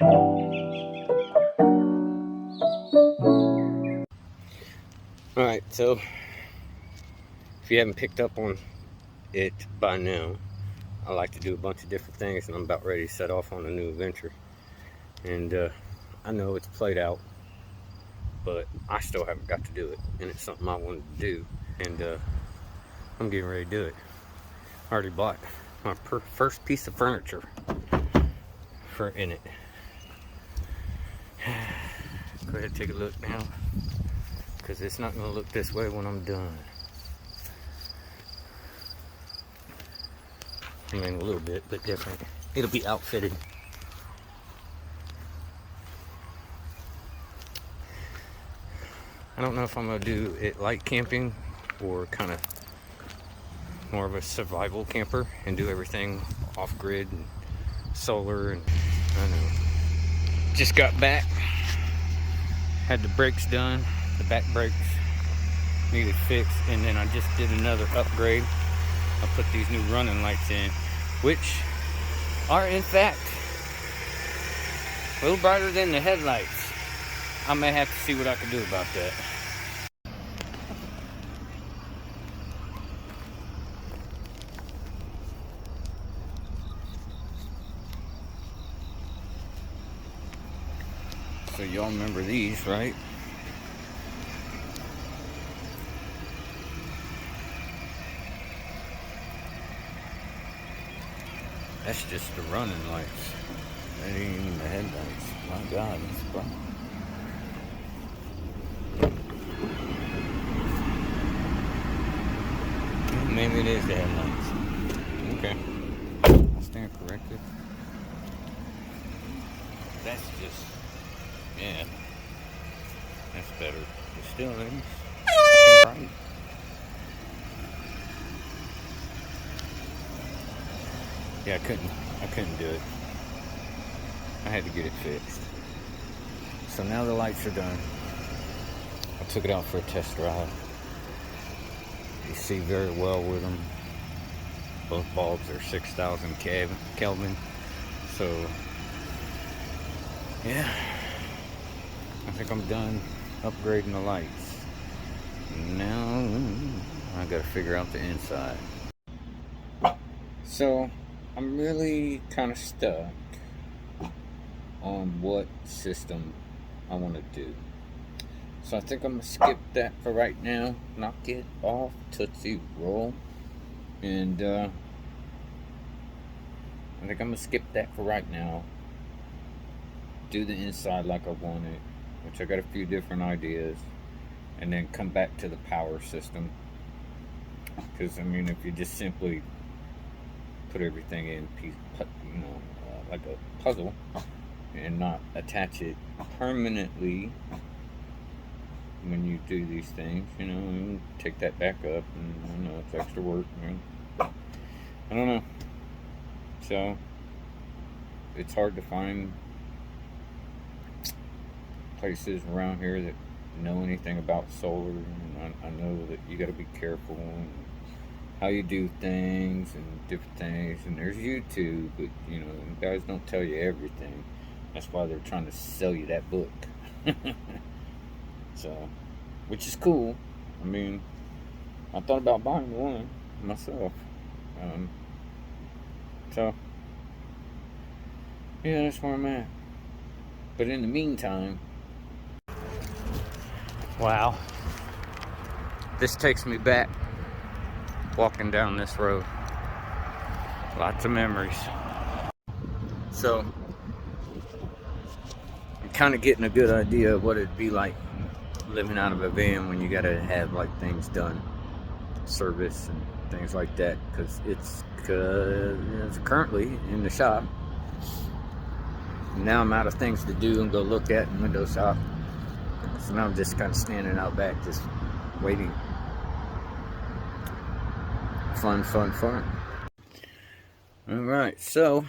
Alright, so if you haven't picked up on it by now, I like to do a bunch of different things, and I'm about ready to set off on a new adventure. And I know it's played out, but I still haven't got to do it, and it's something I wanted to do, and I'm getting ready to do it. I already bought my first piece of furniture in it. Go ahead and take a look now, because it's not going to look this way when I'm done. I mean, a little bit, but different. It'll be outfitted. I don't know if I'm going to do it light camping or kind of more of a survival camper and do everything off grid and solar, and I don't know. Just got back, had the brakes done, the back brakes needed fixed, and then I just did another upgrade. I put these new running lights in, which are in fact a little brighter than the headlights. I may have to see what I can do about that. So y'all remember these, right? That's just the running lights. That ain't even the headlights. My God, that's bright. Maybe it is the headlights. Okay. I stand corrected. That's just, yeah. That's better. But still, it's bright. Yeah, I couldn't do it. I had to get it fixed. So now the lights are done. I took it out for a test drive. You see very well with them. Both bulbs are 6,000 Kelvin. So, yeah. I think I'm done upgrading the lights. Now, I gotta figure out the inside. So, I'm really kind of stuck on what system I want to do. So I think I'm going to skip that for right now. Knock it off, Tootsie Roll. And I think I'm going to skip that for right now. Do the inside like I wanted, which I got a few different ideas. And then come back to the power system. Because, I mean, if you just simply put everything in like a puzzle and not attach it permanently when you do these things, and take that back up, and I know it's extra work, I don't know. So it's hard to find places around here that know anything about solar, and I know that you got to be careful and how you do things and different things, and there's YouTube, but guys don't tell you everything. That's why they're trying to sell you that book. So, which is cool. I mean, I thought about buying one myself. So, yeah, that's where I'm at. But in the meantime, wow, this takes me back walking down this road. Lots of memories. So, I'm kind of getting a good idea of what it'd be like living out of a van when you gotta have like things done, service and things like that, because it's currently in the shop. Now I'm out of things to do and go look at in window shop, so now I'm just kind of standing out back just waiting. Fun. Alright, so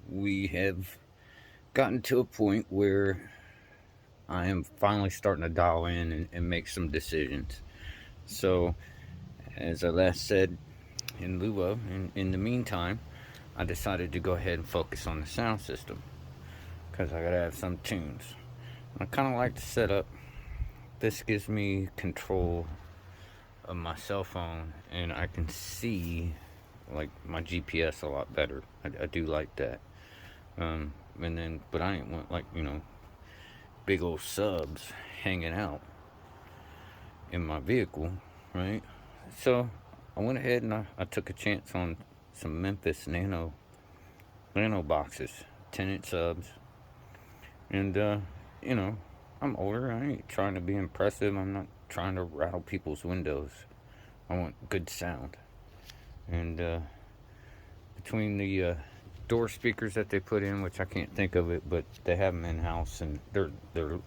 we have gotten to a point where I am finally starting to dial in and make some decisions. So, as I last said, in the meantime, I decided to go ahead and focus on the sound system because I gotta have some tunes. I kind of like the setup. This gives me control of my cell phone, and I can see like my GPS a lot better. I do like that. And then, but I didn't want like big old subs hanging out in my vehicle, right? So I went ahead and I took a chance on some Memphis Nano boxes, 10-inch subs, and you know, I'm older. I ain't trying to be impressive. I'm not trying to rattle people's windows. I want good sound, and between the door speakers that they put in, which I can't think of it, but they have them in house, and they're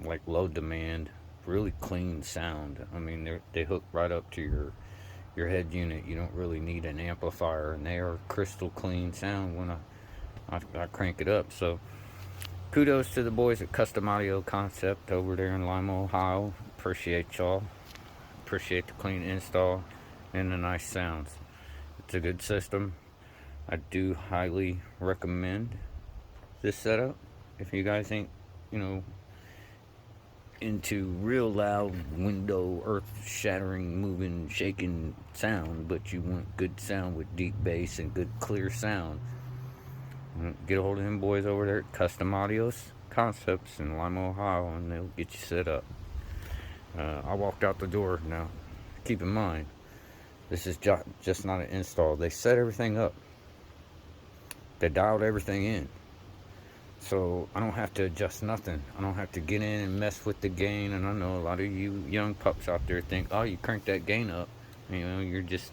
like low demand, really clean sound. I mean, they hook right up to your head unit. You don't really need an amplifier, and they are crystal clean sound when I crank it up. So kudos to the boys at Custom Audio Concept over there in Lima, Ohio. Appreciate y'all. Appreciate the clean install and the nice sounds. It's a good system. I do highly recommend this setup. If you guys ain't, into real loud window, earth shattering, moving, shaking sound, but you want good sound with deep bass and good clear sound, get a hold of them boys over there at Custom Audios Concepts in Lima, Ohio, and they'll get you set up. I walked out the door. Now, keep in mind, this is just not an install. They set everything up. They dialed everything in. So I don't have to adjust nothing. I don't have to get in and mess with the gain. And I know a lot of you young pups out there think, oh, you crank that gain up, you're just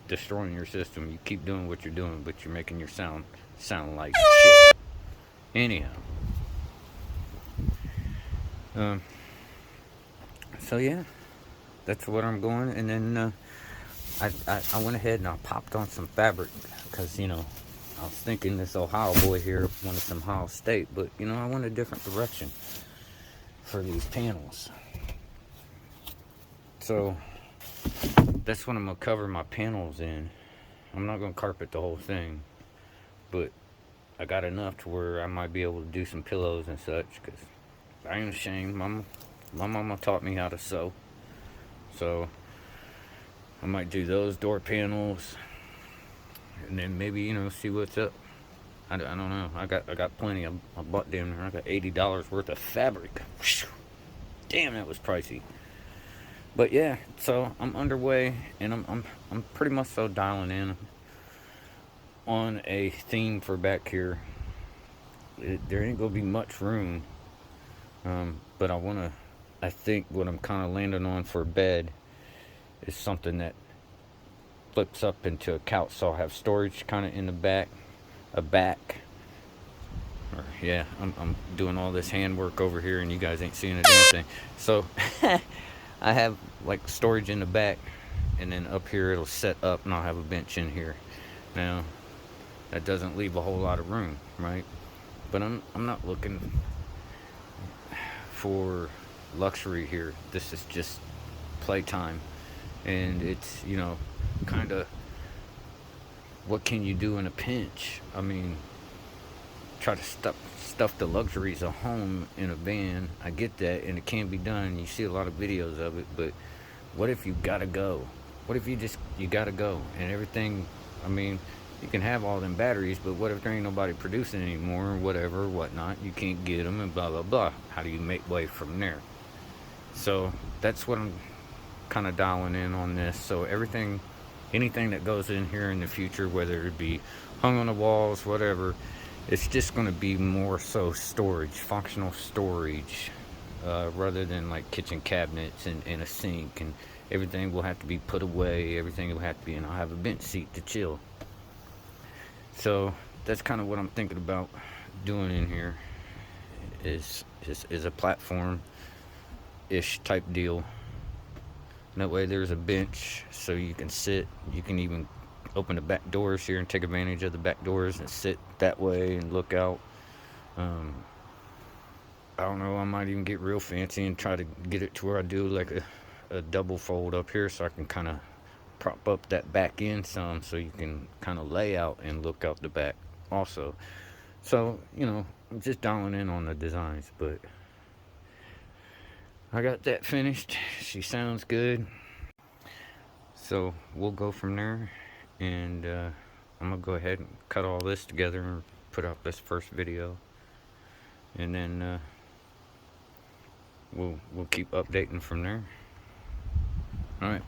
destroying your system. You keep doing what you're doing, but you're making your sound like shit. Anyhow. So yeah, that's what I'm going. And then I went ahead and I popped on some fabric because, I was thinking this Ohio boy here wanted some Ohio State, but I went a different direction for these panels. So that's what I'm gonna cover my panels in. I'm not gonna carpet the whole thing, but I got enough to where I might be able to do some pillows and such. Cause I ain't ashamed. My mama taught me how to sew, so I might do those door panels. And then maybe see what's up. I don't know. I got plenty. I bought down there. I got $80 worth of fabric. Damn, that was pricey. But yeah, so I'm underway, and I'm pretty much so dialing in on a theme for back here. There ain't gonna be much room, but I think what I'm kind of landing on for bed is something that flips up into a couch, so I'll have storage kind of in the back, I'm doing all this handwork over here and you guys ain't seeing a damn thing. So I have like storage in the back, and then up here it'll set up and I'll have a bench in here. Now that doesn't leave a whole lot of room, right? But I'm not looking for luxury here. This is just playtime, and it's kind of what can you do in a pinch. I mean, try to stuff the luxuries of home in a van. I get that, and it can be done. You see a lot of videos of it, but what if you gotta go? What if you gotta go and everything? I mean, you can have all them batteries, but what if there ain't nobody producing anymore, or whatever, whatnot? You can't get them, and blah blah blah. How do you make way from there? So that's what I'm kind of dialing in on this. So anything that goes in here in the future, whether it be hung on the walls, whatever, it's just going to be more so storage, functional storage, rather than like kitchen cabinets and a sink, and everything will have to be put away. Everything will have to be, and I'll have a bench seat to chill. So that's kind of what I'm thinking about doing in here. Is a platform-ish type deal. That way there's a bench so you can sit. You can even open the back doors here and take advantage of the back doors and sit that way and look out. I don't know, I might even get real fancy and try to get it to where I do like a double fold up here, so I can kind of prop up that back end some so you can kind of lay out and look out the back also. So, you know, I'm just dialing in on the designs, but I got that finished. She sounds good. So we'll go from there, and I'm gonna go ahead and cut all this together and put out this first video, and then we'll keep updating from there. All right.